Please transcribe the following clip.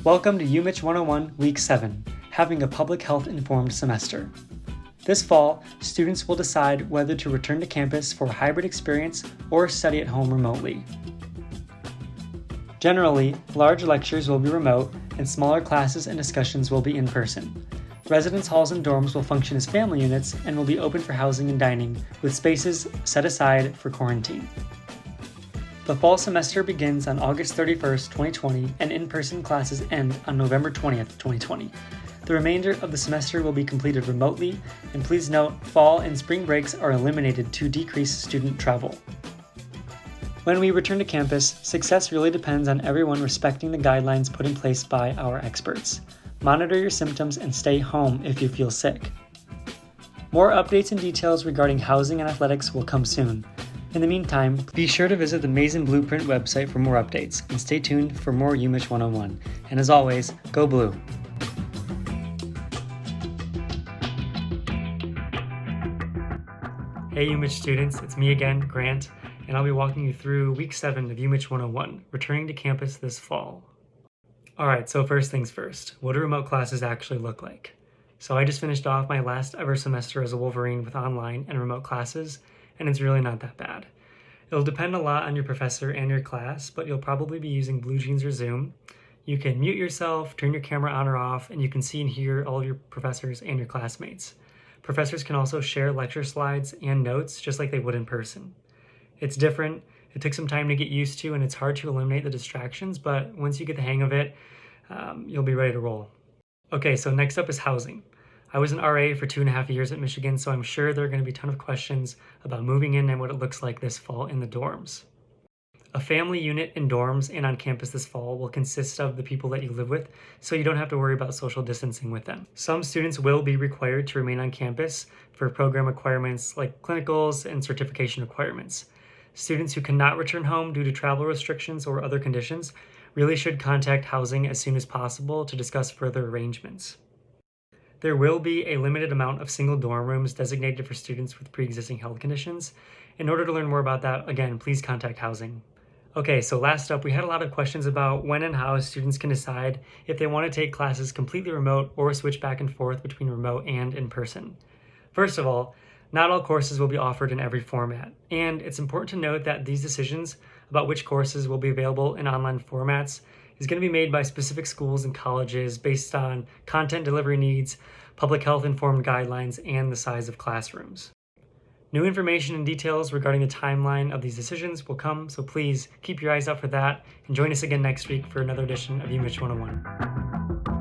Welcome to UMich 101 Week 7, having a public health informed semester. This fall, students will decide whether to return to campus for a hybrid experience or study at home remotely. Generally, large lectures will be remote and smaller classes and discussions will be in person. Residence halls and dorms will function as family units and will be open for housing and dining, with spaces set aside for quarantine. The fall semester begins on August 31st, 2020, and in-person classes end on November 20th, 2020. The remainder of the semester will be completed remotely, and please note, fall and spring breaks are eliminated to decrease student travel. When we return to campus, success really depends on everyone respecting the guidelines put in place by our experts. Monitor your symptoms and stay home if you feel sick. More updates and details regarding housing and athletics will come soon. In the meantime, be sure to visit the Maize and Blueprint website for more updates, and stay tuned for more UMich 101. And as always, go blue! Hey UMich students, it's me again, Grant, and I'll be walking you through Week 7 of UMich 101, returning to campus this fall. Alright, so first things first, what do remote classes actually look like? So I just finished off my last ever semester as a Wolverine with online and remote classes, and it's really not that bad. It'll depend a lot on your professor and your class, but you'll probably be using BlueJeans or Zoom. You can mute yourself, turn your camera on or off, and you can see and hear all of your professors and your classmates. Professors can also share lecture slides and notes just like they would in person. It's different, it took some time to get used to, and it's hard to eliminate the distractions, but once you get the hang of it, you'll be ready to roll. Okay, so next up is housing. I was an RA for 2.5 years at Michigan, so I'm sure there are going to be a ton of questions about moving in and what it looks like this fall in the dorms. A family unit in dorms and on campus this fall will consist of the people that you live with, so you don't have to worry about social distancing with them. Some students will be required to remain on campus for program requirements like clinicals and certification requirements. Students who cannot return home due to travel restrictions or other conditions really should contact housing as soon as possible to discuss further arrangements. There will be a limited amount of single dorm rooms designated for students with pre-existing health conditions. In order to learn more about that, again, please contact housing. Okay, so last up, we had a lot of questions about when and how students can decide if they want to take classes completely remote or switch back and forth between remote and in person. First of all, not all courses will be offered in every format, and it's important to note that these decisions about which courses will be available in online formats is going to be made by specific schools and colleges based on content delivery needs, public health informed guidelines, and the size of classrooms. New information and details regarding the timeline of these decisions will come, so please keep your eyes out for that and join us again next week for another edition of UMich 101.